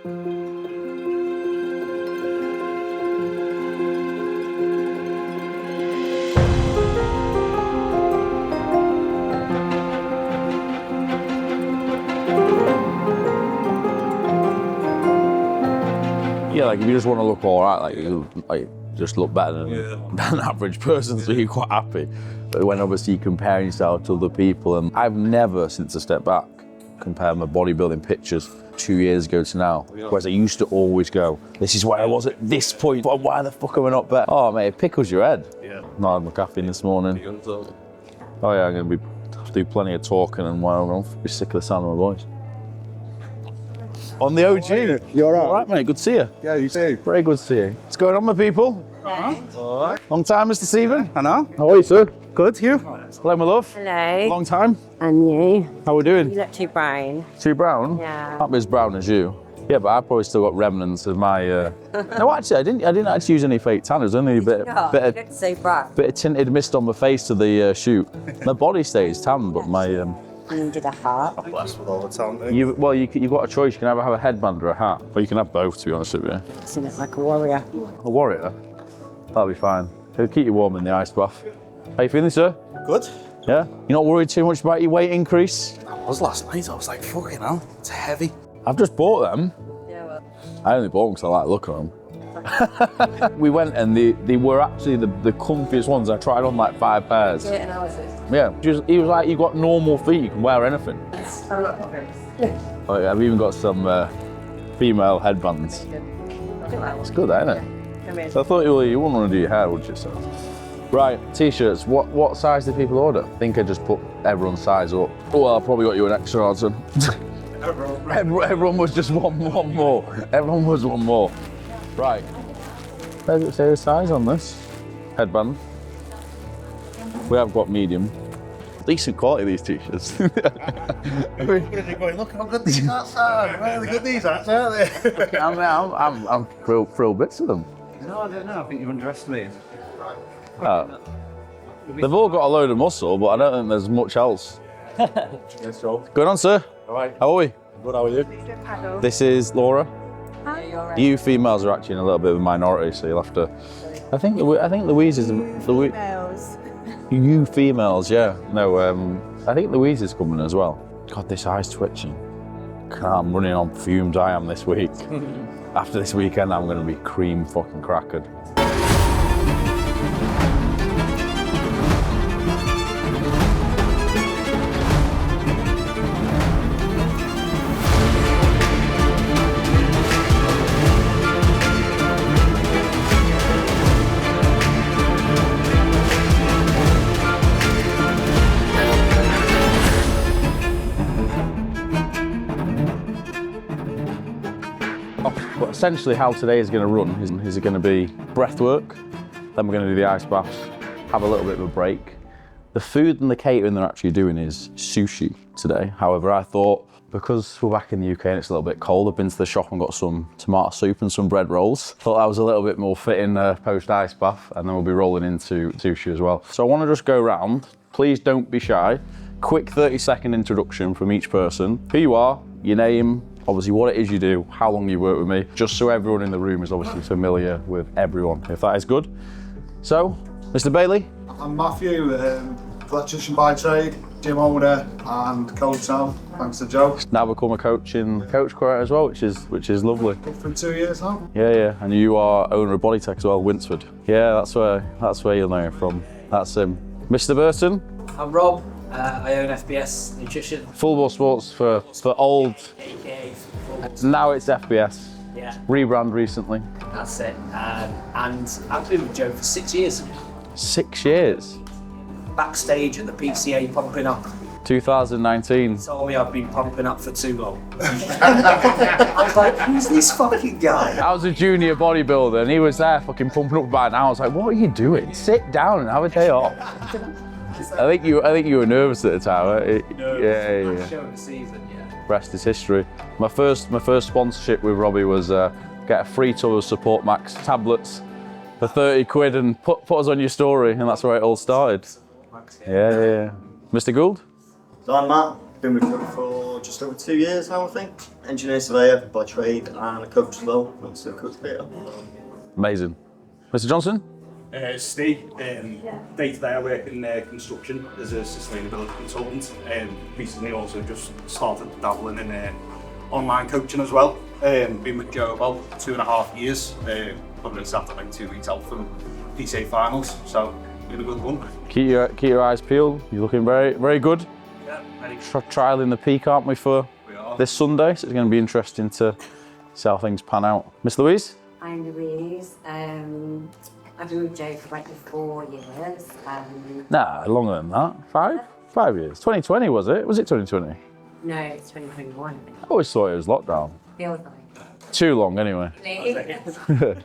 Yeah, like if you just want to look all right, like you just look better than an average person, so you're quite happy. But when obviously you compare yourself to other people, and I've never, since I stepped back, compared my bodybuilding pictures 2 years ago to now. Whereas I used to always go, this is where I was at this point, but why the fuck am I not better? Oh mate, it pickles your head. Yeah. Not had my caffeine this morning. Oh yeah, I'm going to have to do plenty of talking, and I'll be sick of the sound of my voice. On the OG. You all right? All right, mate. Good to see you. Yeah, you too. Very good to see you. What's going on, my people? All right. Long time, Mr. Stephen. I know. How are you, sir? Good, you? Hello, my love. Hello. Long time. And you? How are we doing? You look too brown. Too brown? Yeah. Not as brown as you. Yeah, but I've probably still got remnants of my. No, actually, I didn't actually use any fake tan. There's only a bit You of look so brown. bit of tinted mist on my face to the shoot. My body stays tan, but my. You did a heart. I'm blessed with all the time. You've got a choice. You can either have a headband or a hat, or you can have both. To be honest with you. You look like a warrior. A warrior. That'll be fine. It'll keep you warm in the ice bath. How you feeling, sir? Good. Yeah? You're not worried too much about your weight increase? I was last night. I was like, fucking hell, it's heavy. I've just bought them. Yeah, well. I only bought them because I like the look of them. We went and they were actually the comfiest ones. I tried on like 5 pairs. Do it analysis. Yeah, he was like, you've got normal feet, you can wear anything. I'm not convinced. Oh, yeah, I've even got some female headbands. It's good, ain't it? So I thought you wouldn't want to do your hair, would you? So. Right, t-shirts. What size did people order? I think I just put everyone's size up. Oh, well, I probably got you an extra large one. Everyone was just one more. Everyone was one more. Right. Where does it say the size on this? Headband. We have got medium. Decent quality, these t-shirts. Look how good these hats are. Really good these hats, aren't they? I'm thrilled bits of them. No, I don't know. I think you've underestimated. They've all got a load of muscle, but I don't think there's much else. Yes, Joe. Going on, sir? All right. How are we? Good, how are you? This is Laura. Hi, you're right. You females are actually in a little bit of a minority, so you'll have to. I think Louise is Females. You females, yeah. No, I think Louise is coming as well. God, this eye's twitching. I'm running on fumes. I am this week. After this weekend, I'm going to be cream fucking crackered. But essentially how today is going to run is going to be breath work, then we're going to do the ice bath, have a little bit of a break. The food and the catering they're actually doing is sushi today. However, I thought because we're back in the UK and it's a little bit cold, I've been to the shop and got some tomato soup and some bread rolls. Thought that was a little bit more fitting post ice bath, and then we'll be rolling into sushi as well. So I want to just go round. Please don't be shy. Quick 30-second introduction from each person. Who you are, your name, obviously what it is you do, how long you work with me, just so everyone in the room is obviously familiar with everyone, if that is good. So, Mr. Bailey? I'm Matthew, electrician by trade, gym owner and coach now, thanks to Joe. Now become a coach in Coach Quartet as well, which is lovely. For 2 years now. Yeah, and you are owner of Bodytech as well, Winsford. Yeah, that's where you'll know him from. That's him. Mr. Burton? I'm Rob. I own FBS Nutrition. Full Ball Sports for old. AKA Now it's FBS. Yeah, Rebrand recently. that's it. And I've been with Joe for 6 years. 6 years. Backstage at the PCA pumping up. 2019. Told me I've been pumping up for too long. I was like, who's this fucking guy? I was a junior bodybuilder and he was there fucking pumping up by now. I was like, what are you doing? Sit down and have a day off. I think you were nervous at the time. Right? Yeah. Show of the season, yeah. Rest is history. My first sponsorship with Robbie was get a free tub of Support Max tablets for 30 quid and put us on your story, and that's where it all started. Yeah. Mr. Gould? So I'm Matt, been with Joe for just over 2 years now, I think. Engineer surveyor by trade and a coach as well. So coach Peter. Amazing. Mr. Johnson? Steve, day-to-day I work in construction as a sustainability consultant. Recently also just started dabbling in online coaching as well. Been with Joe about 2.5 years. Probably sat like 2 weeks out from PCA finals, so been a good one. Keep your eyes peeled. You're looking very, very good. Yeah, ready. Trialing the peak, aren't we, for this Sunday? So it's going to be interesting to see how things pan out. Miss Louise? I'm Louise. I've been with Joe for like 4 years. Nah, longer than that. 5 years. 2020 was it? Was it 2020? No, it's 2021. I always thought it was lockdown. Feels like. Too long, anyway. And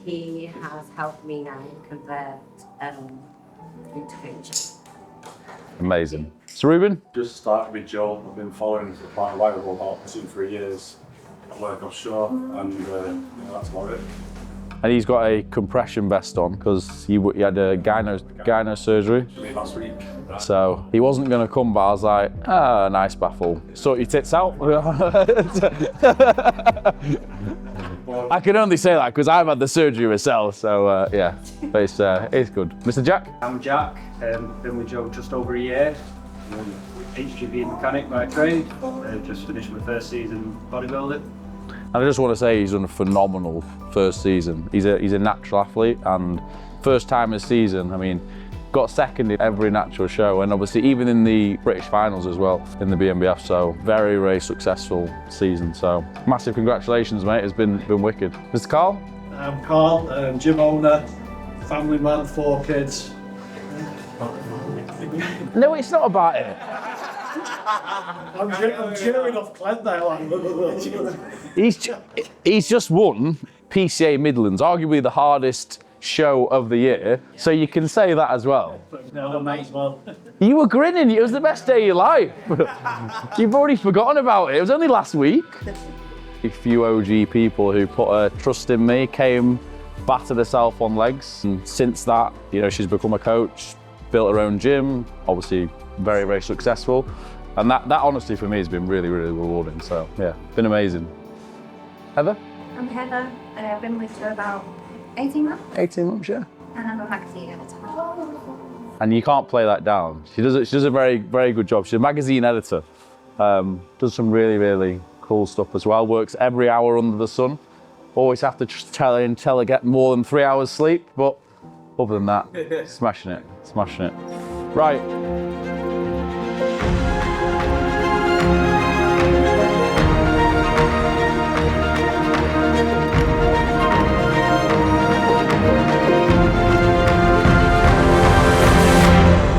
he has helped me now convert into coaching. Amazing. So Ruben? Just started with Joe. I've been following for quite a while, about 2-3 years. I work offshore, and that's about it. And he's got a compression vest on because he had a gyno surgery. Last week. So he wasn't going to come, but I was like, nice baffle. Sort your tits out. I can only say that because I've had the surgery myself, so yeah, but it's good. Mr. Jack? I'm Jack, been with Joe just over a year. HGV mechanic by trade, just finished my first season bodybuilding. And I just want to say he's done a phenomenal first season. He's a natural athlete, and first time this season, I mean, got second in every natural show, and obviously even in the British finals as well in the BMBF. So very, very successful season. So massive congratulations, mate. It's been wicked. Mr. Carl? I'm Carl, gym owner, family man, 4 kids. No, it's not about it. I'm cheering off Glenn there. He's just won PCA Midlands, arguably the hardest show of the year, so you can say that as well. No, mate, as well. You were grinning, it was the best day of your life. You've already forgotten about it, it was only last week. A few OG people who put a trust in me came, battered herself on legs, and since that, she's become a coach, built her own gym, obviously very, very successful. And that honestly for me has been really, really rewarding. So yeah, been amazing. Heather? I'm Heather, and I've been with her about 18 months. 18 months, yeah. And I'm a magazine editor. And you can't play that down. She does a very, very good job. She's a magazine editor. Does some really, really cool stuff as well. Works every hour under the sun. Always have to just tell her get more than 3 hours sleep, but other than that, smashing it. Right.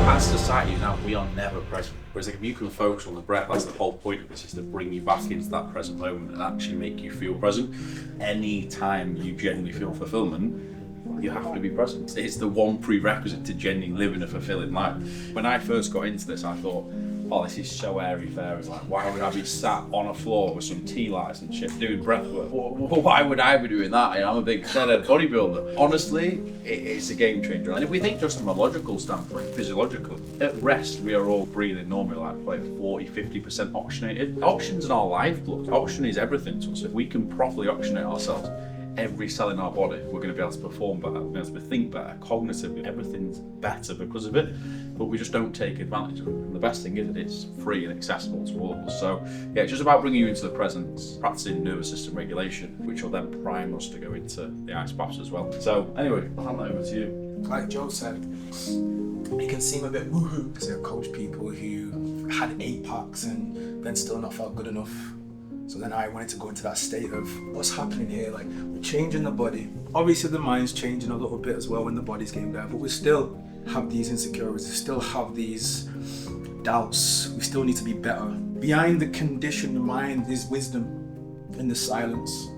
As society now, we are never present. Whereas if you can focus on the breath, that's the whole point of this, is to bring you back into that present moment and actually make you feel present. Any time you genuinely feel fulfillment, you have to be present. It's the one prerequisite to genuinely living a fulfilling life. When I first got into this, I thought, oh, this is so airy-fairy. Like, why would I be sat on a floor with some tea lights and shit doing breath work? Why would I be doing that? I'm a big deadhead bodybuilder. Honestly, it's a game changer. And if we think just from a logical standpoint, physiological, at rest, we are all breathing normally, like 40, 50% oxygenated. Oxygen's in our lifeblood. Oxygen is everything to us. If we can properly oxygenate ourselves, every cell in our body, we're going to be able to perform better, we're going to be able to think better, cognitively, everything's better because of it, but we just don't take advantage of it. And the best thing is that it's free and accessible to all of us. So yeah, it's just about bringing you into the present, practicing nervous system regulation, which will then prime us to go into the ice baths as well. So anyway, I'll hand that over to you. Like Joe said, it can seem a bit woohoo because I've coached people who had 8 packs and then still not felt good enough. So then I wanted to go into that state of what's happening here, like we're changing the body. Obviously the mind's changing a little bit as well when the body's getting there, but we still have these insecurities, we still have these doubts, we still need to be better. Behind the conditioned mind is wisdom in the silence.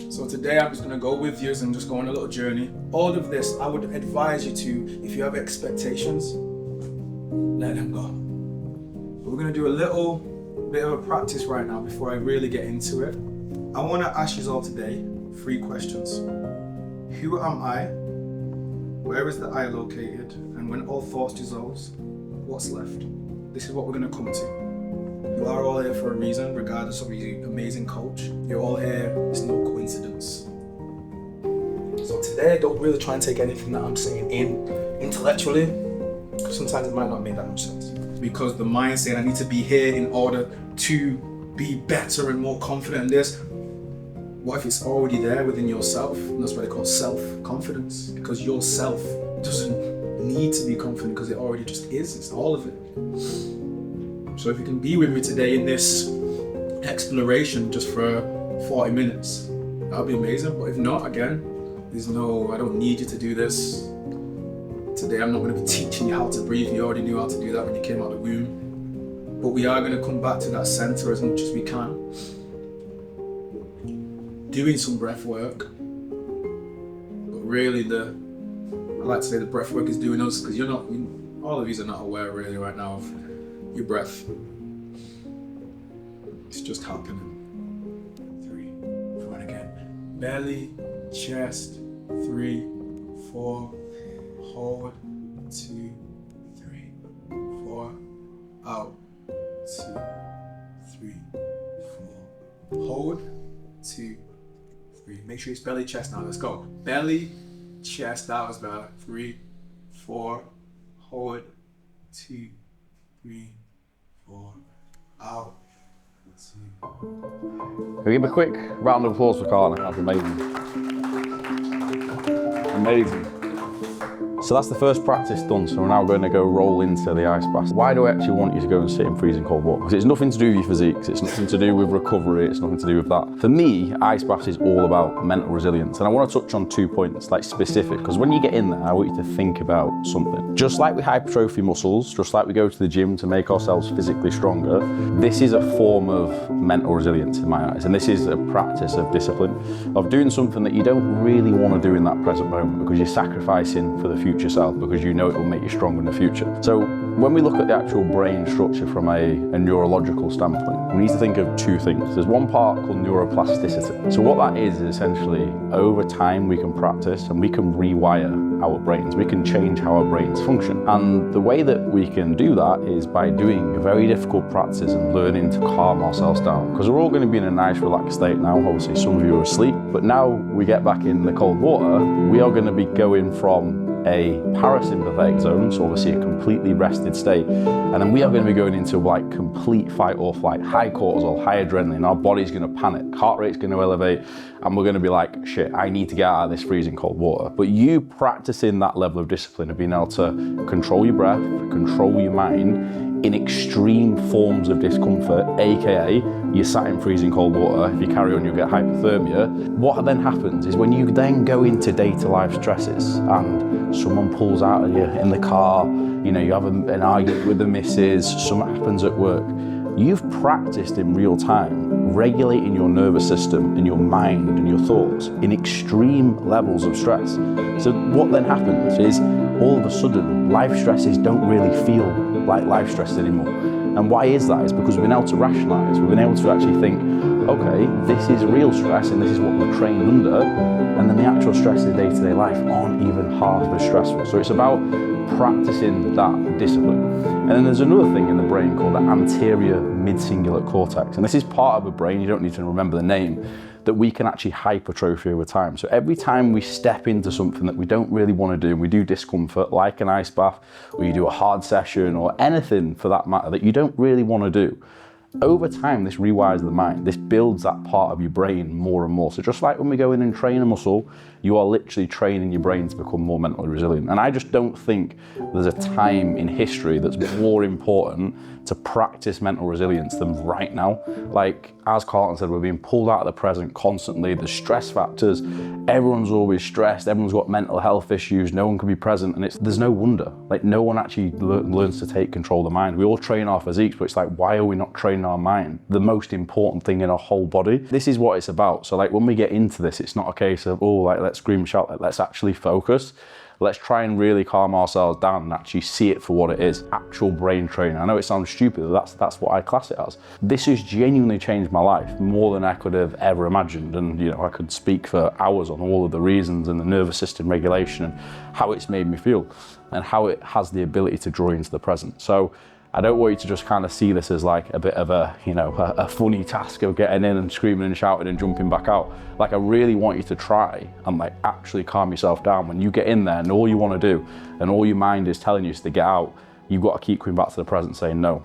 So today I'm just gonna go with you and just go on a little journey. All of this, I would advise you to, if you have expectations, let them go. We're gonna do a little bit of a practice right now before I really get into it. I want to ask you all today 3 questions. Who am I? Where is the I located? And when all thoughts dissolves, what's left? this is what we're going to come to. You are all here for a reason, regardless of your amazing coach. You're all here, it's no coincidence. So today, don't really try and take anything that I'm saying in intellectually, because sometimes it might not make that much sense. Because the mind saying I need to be here in order to be better and more confident in this. What if it's already there within yourself? And that's what they call self-confidence. Because yourself doesn't need to be confident because it already just is. It's all of it. So if you can be with me today in this exploration just for 40 minutes, that'll be amazing. But if not, again, I don't need you to do this. Today I'm not going to be teaching you how to breathe. You already knew how to do that when you came out of the womb. But we are going to come back to that center as much as we can. Doing some breath work. But really I like to say the breath work is doing us, because all of you are not aware really right now of your breath. It's just happening. 3, 4, and again. Belly, chest, 3, 4, hold, 2, 3, 4, out, 2, 3, 4, hold, 2, 3. Make sure it's belly, chest now. Let's go. Belly, chest, that was better. 3, 4, hold, 2, 3, 4, out, 2. Can we give a quick round of applause for Carter? That's amazing. Amazing. So that's the first practice done, so we're now going to go roll into the ice bath. Why do I actually want you to go and sit in freezing cold water? Because it's nothing to do with your physiques, it's nothing to do with recovery, it's nothing to do with that. For me, ice baths is all about mental resilience, and I want to touch on 2 points, like specific, because when you get in there, I want you to think about something. Just like we hypertrophy muscles, just like we go to the gym to make ourselves physically stronger, this is a form of mental resilience in my eyes, and this is a practice of discipline, of doing something that you don't really want to do in that present moment because you're sacrificing for the future self, because you know it will make you stronger in the future. So when we look at the actual brain structure from a neurological standpoint, we need to think of 2 things. There's one part called neuroplasticity. So what that is essentially, over time we can practice and we can rewire our brains. We can change how our brains function. And the way that we can do that is by doing a very difficult practice and learning to calm ourselves down. Because we're all going to be in a nice relaxed state now. Obviously some of you are asleep, but now we get back in the cold water, we are going to be going from a parasympathetic zone, so obviously a completely rested state, and then we are going to be going into like complete fight or flight, high cortisol, high adrenaline. Our body's going to panic, heart rate's going to elevate, and we're going to be like, shit, I need to get out of this freezing cold water. But you practicing that level of discipline of being able to control your breath, control your mind in extreme forms of discomfort, aka you're sat in freezing cold water, if you carry on you'll get hypothermia. What then happens is when you then go into day-to-day life stresses and someone pulls out of you in the car, you have an argument with the missus, something happens at work, you've practiced in real time regulating your nervous system and your mind and your thoughts in extreme levels of stress. So what then happens is all of a sudden life stresses don't really feel like life stresses anymore. And why is that? It's because we've been able to rationalise, we've been able to actually think, okay, this is real stress and this is what we're trained under, and then the actual stresses of day-to-day life aren't even half as stressful. So it's about practicing that discipline. And then there's another thing in the brain called the anterior mid-cingulate cortex, and this is part of the brain, you don't need to remember the name, that we can actually hypertrophy over time. So every time we step into something that we don't really want to do, and we do discomfort, like an ice bath, or you do a hard session, or anything for that matter that you don't really want to do, over time this rewires the mind. This builds that part of your brain more and more. So just like when we go in and train a muscle, you are literally training your brain to become more mentally resilient. And I just don't think there's a time in history that's more important to practice mental resilience than right now. Like, as Carlton said, we're being pulled out of the present constantly. There's stress factors. Everyone's always stressed. Everyone's got mental health issues. No one can be present. And there's no wonder. Like, no one actually learns to take control of the mind. We all train our physiques, but it's like, why are we not training our mind? The most important thing in our whole body. This is what it's about. So like, when we get into this, it's not a case of, oh, like, let's scream and shout. Like, let's actually focus. Let's try and really calm ourselves down and actually see it for what it is. Actual brain training. I know it sounds stupid, but that's what I class it as. This has genuinely changed my life more than I could have ever imagined. And I could speak for hours on all of the reasons and the nervous system regulation and how it's made me feel and how it has the ability to draw into the present. So I don't want you to just kind of see this as like a bit of a, you know, a funny task of getting in and screaming and shouting and jumping back out. Like, I really want you to try and like actually calm yourself down. When you get in there and all you want to do and all your mind is telling you is to get out, you've got to keep coming back to the present, saying no,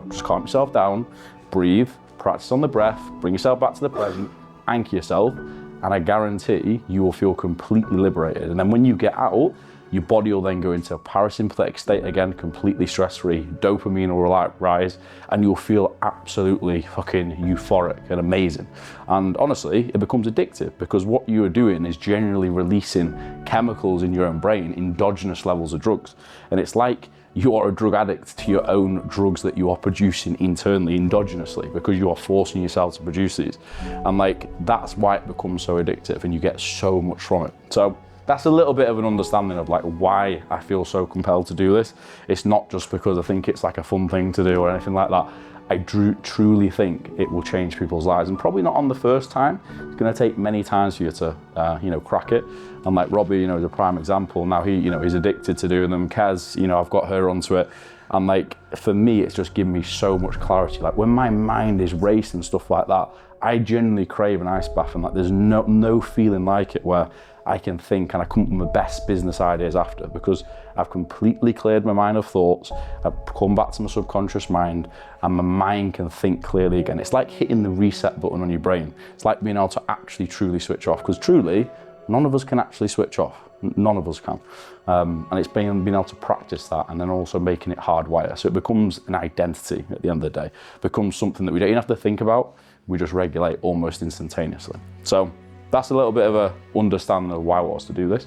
just calm yourself down, breathe, practice on the breath, bring yourself back to the present, anchor yourself, and I guarantee you will feel completely liberated. And then when you get out, your body will then go into a parasympathetic state again, completely stress-free, dopamine will rise, and you'll feel absolutely fucking euphoric and amazing. And honestly, it becomes addictive because what you are doing is generally releasing chemicals in your own brain, endogenous levels of drugs. And it's like you are a drug addict to your own drugs that you are producing internally, endogenously, because you are forcing yourself to produce these. And like, that's why it becomes so addictive and you get so much from it. So that's a little bit of an understanding of like why I feel so compelled to do this. It's not just because I think it's like a fun thing to do or anything like that. I truly think it will change people's lives, and probably not on the first time. It's going to take many times for you to, you know, crack it. And like Robbie, you know, is a prime example. Now he, you know, he's addicted to doing them. Kaz, you know, I've got her onto it. And like, for me, it's just given me so much clarity. Like when my mind is racing and stuff like that, I genuinely crave an ice bath, and like there's no feeling like it where I can think and I come up with my best business ideas after, because I've completely cleared my mind of thoughts. I've come back to my subconscious mind and my mind can think clearly again. It's like hitting the reset button on your brain. It's like being able to actually truly switch off, because truly, none of us can actually switch off. None of us can. And it's being able to practice that and then also making it hardwire. So it becomes an identity at the end of the day. It becomes something that we don't even have to think about. We just regulate almost instantaneously. So that's a little bit of a understanding of why I want us to do this.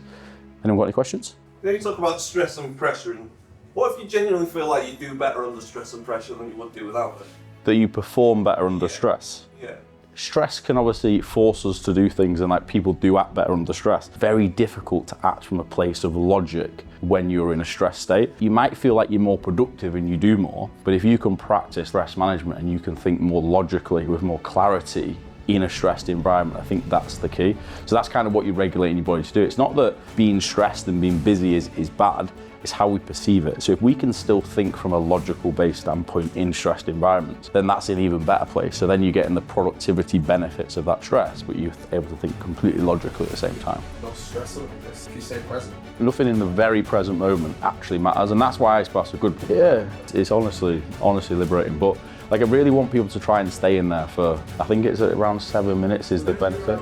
Anyone got any questions? You talk about stress and pressure, and what if you genuinely feel like you do better under stress and pressure than you would do without it? That you perform better under stress. Yeah. Stress can obviously force us to do things, and like people do act better under stress. Very difficult to act from a place of logic when you're in a stress state. You might feel like you're more productive and you do more, but if you can practice stress management and you can think more logically with more clarity in a stressed environment, I think that's the key. So that's kind of what you're regulating your body to do. It's not that being stressed and being busy is bad, it's how we perceive it. So if we can still think from a logical based standpoint in stressed environments, then that's an even better place. So then you're getting the productivity benefits of that stress, but you're able to think completely logically at the same time. No stress over this if you stay present. Nothing in the very present moment actually matters, and that's why ice baths are good. Yeah, it's honestly liberating. But like, I really want people to try and stay in there for, I think it's around 7 minutes is the benefit.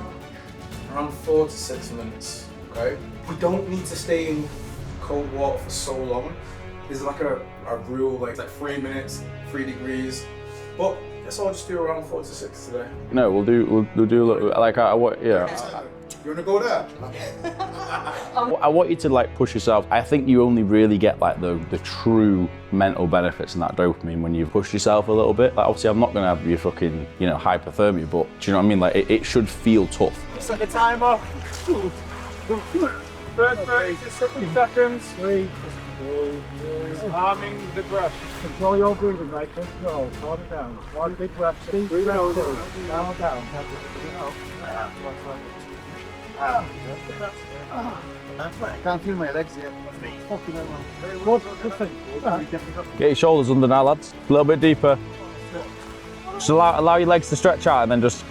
Around 4 to 6 minutes, okay? We don't need to stay in cold water for so long. There's like a rule, like 3 minutes, 3 degrees. But let's all just do around 4 to 6 today. No, we'll do a little, like yeah. You wanna go there? I want you to like push yourself. I think you only really get like the true mental benefits and that dopamine when you push yourself a little bit. Like, obviously I'm not gonna have you fucking, you know, hypothermia, but do you know what I mean? Like it should feel tough. Set the timer. First 30 to 60 seconds. 3. Arming the breath. Control your breathing, right? Control. Calm it down. One big breath. Breathe out. Down. I can't feel my legs yet. Get your shoulders under now, lads. A little bit deeper. Just allow your legs to stretch out and then just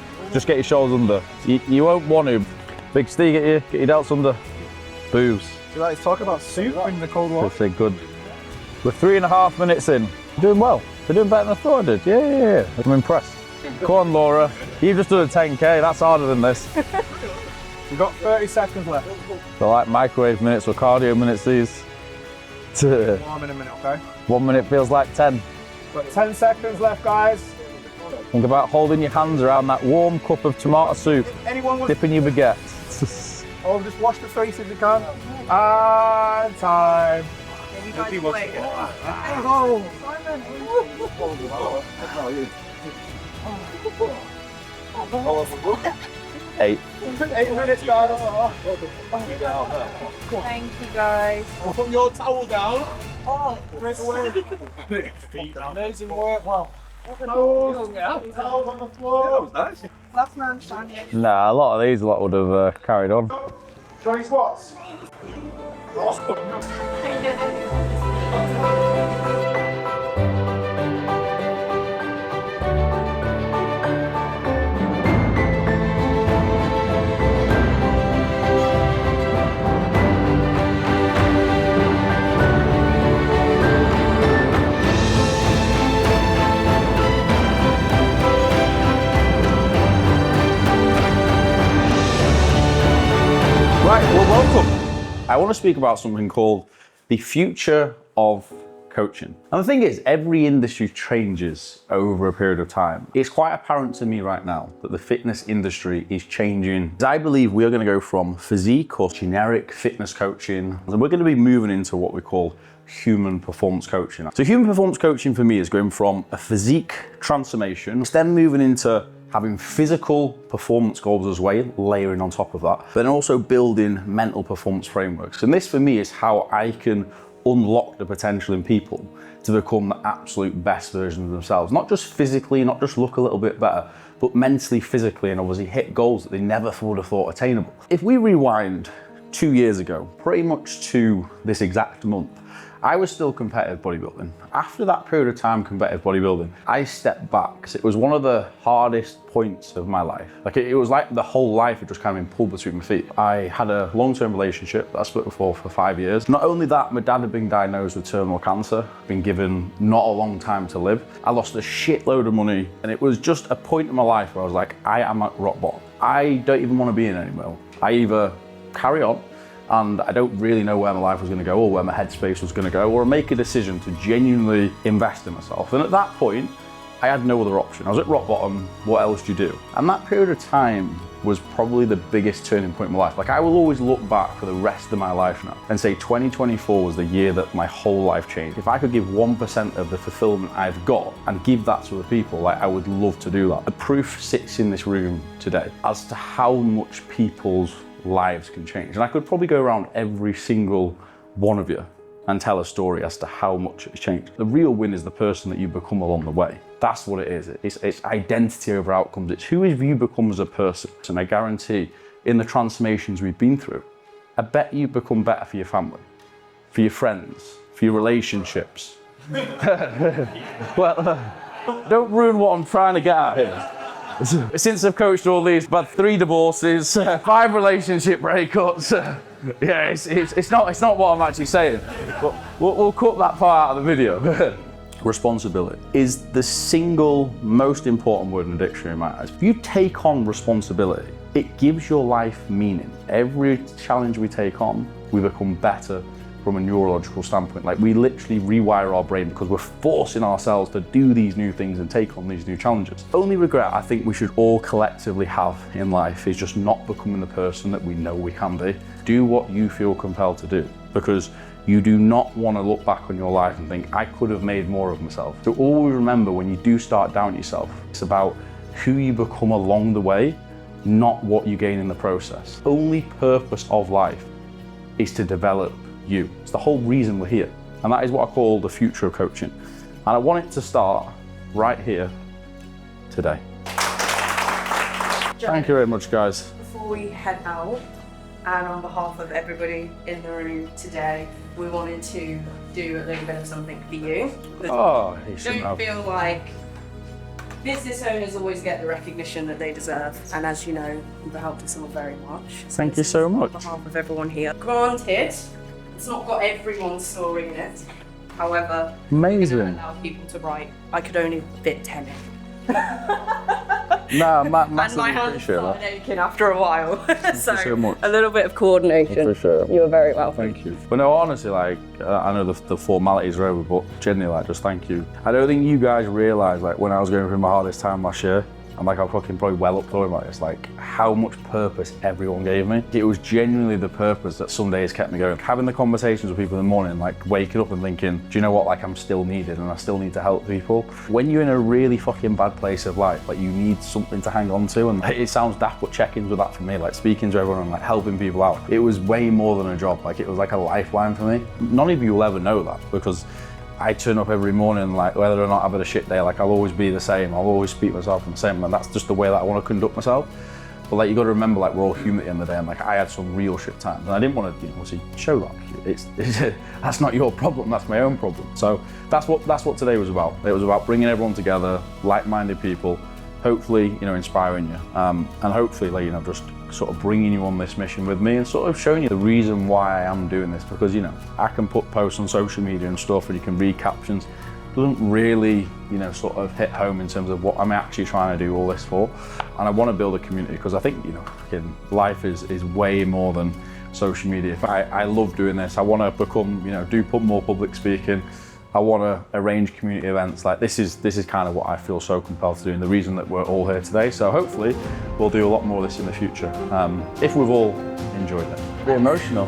get your shoulders under. You won't want to. Big Steve, get your delts under. Boobs. Do you like to talk about soup in the cold water? That's good. We're 3.5 minutes in. Doing well. They're doing better than I thought I did. Yeah. I'm impressed. Come on, Laura. You've just done a 10K. That's harder than this. We've got 30 seconds left. They're like microwave minutes or cardio minutes, these. 1 minute, okay? 1 minute feels like 10. Got 10 seconds left, guys. Think about holding your hands around that warm cup of tomato soup, dipping your baguette. Just wash the face if you can. And time. Eight. 8 minutes, guys. Thank you, guys. Put your towel down. Straight away. Amazing work. Wow. Towels on the floor. That was nice. Last man standing. Nah, a lot of would have carried on. 20 squats. I want to speak about something called the future of coaching. And the thing is, every industry changes over a period of time. It's quite apparent to me right now that the fitness industry is changing. I believe we are going to go from physique or generic fitness coaching, and we're going to be moving into what we call human performance coaching. So human performance coaching for me is going from a physique transformation, it's then moving into having physical performance goals as well, layering on top of that, but then also building mental performance frameworks. And this for me is how I can unlock the potential in people to become the absolute best version of themselves. Not just physically, not just look a little bit better, but mentally, physically, and obviously hit goals that they never would have thought attainable. If we rewind 2 years ago, pretty much to this exact month, I was still competitive bodybuilding. After that period of time competitive bodybuilding, I stepped back. It was one of the hardest points of my life. Like it was like the whole life had just kind of been pulled between my feet. I had a long-term relationship that I split for 5 years. Not only that, my dad had been diagnosed with terminal cancer, been given not a long time to live. I lost a shitload of money, and it was just a point in my life where I was like, I am at rock bottom. I don't even want to be in anymore. I either carry on, and I don't really know where my life was going to go or where my headspace was going to go, or make a decision to genuinely invest in myself. And at that point, I had no other option. I was at rock bottom, what else do you do? And that period of time was probably the biggest turning point in my life. Like I will always look back for the rest of my life now and say 2024 was the year that my whole life changed. If I could give 1% of the fulfillment I've got and give that to other people, like I would love to do that. The proof sits in this room today as to how much people's lives can change. And I could probably go around every single one of you and tell a story as to how much it's changed. The real win is the person that you become along the way. That's what it is. It's identity over outcomes. It's who have you become as a person. And I guarantee in the transformations we've been through, I bet you become better for your family, for your friends, for your relationships. Well, don't ruin what I'm trying to get at here. Since I've coached all these, about 3 divorces, 5 relationship breakups. Yeah, it's not what I'm actually saying. But we'll cut that part out of the video. Responsibility is the single most important word in the dictionary in my eyes. If you take on responsibility, it gives your life meaning. Every challenge we take on, we become better from a neurological standpoint. Like we literally rewire our brain because we're forcing ourselves to do these new things and take on these new challenges. Only regret I think we should all collectively have in life is just not becoming the person that we know we can be. Do what you feel compelled to do, because you do not want to look back on your life and think, I could have made more of myself. So always remember, when you do start doubting yourself, it's about who you become along the way, not what you gain in the process. The only purpose of life is to develop you. It's the whole reason we're here. And that is what I call the future of coaching. And I want it to start right here today. Thank you very much, guys. Before we head out, and on behalf of everybody in the room today, we wanted to do a little bit of something for you. Oh, you shouldn't Don't have. feel like business owners always get the recognition that they deserve, and as you know, you've helped us all very much. Thank you so much. On behalf of everyone here. Granted, it's not got everyone's story in it. However, amazing. We're gonna allow people to write. I could only fit 10 in. No, And my massively hands appreciate started that. aching after a while. So much. A little bit of coordination. For sure. You were very welcome. Thank you. But no, honestly, like, I know the formalities are over, but genuinely, like, just thank you. I don't think you guys realise, like, when I was going through my hardest time last year, and like I fucking probably well up talking about this, like how much purpose everyone gave me. It was genuinely the purpose that some days kept me going. Having the conversations with people in the morning, like waking up and thinking, do you know what, like I'm still needed and I still need to help people. When you're in a really fucking bad place of life, like you need something to hang on to, and it sounds daft, but check-ins with that for me, like speaking to everyone and like helping people out. It was way more than a job, like it was like a lifeline for me. None of you will ever know that, because I turn up every morning, like whether or not I've had a shit day, like I'll always be the same. I'll always speak myself the same, and that's just the way that I want to conduct myself. But like you got to remember, like we're all human at the end of the day, and like I had some real shit times, and I didn't want to, obviously show that. It's that's not your problem. That's my own problem. So that's what today was about. It was about bringing everyone together, like-minded people, hopefully inspiring you, and hopefully like just sort of bringing you on this mission with me and sort of showing you the reason why I am doing this, because I can put posts on social media and stuff and you can read captions. It doesn't really sort of hit home in terms of what I'm actually trying to do all this for. And I want to build a community, because I think life is way more than social media. I love doing this. I want to become, do more public speaking. I want to arrange community events. Like this is kind of what I feel so compelled to do, and the reason that we're all here today. So hopefully we'll do a lot more of this in the future, if we've all enjoyed it. Be emotional.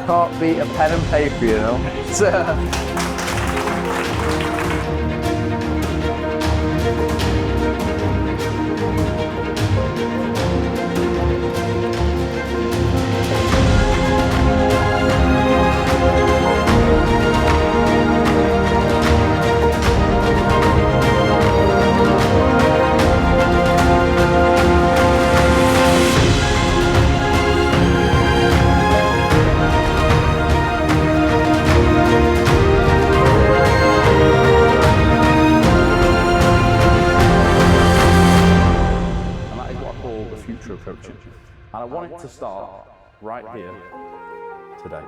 Can't beat a pen and paper, you know. Future of coaching. And I want it to start right here today.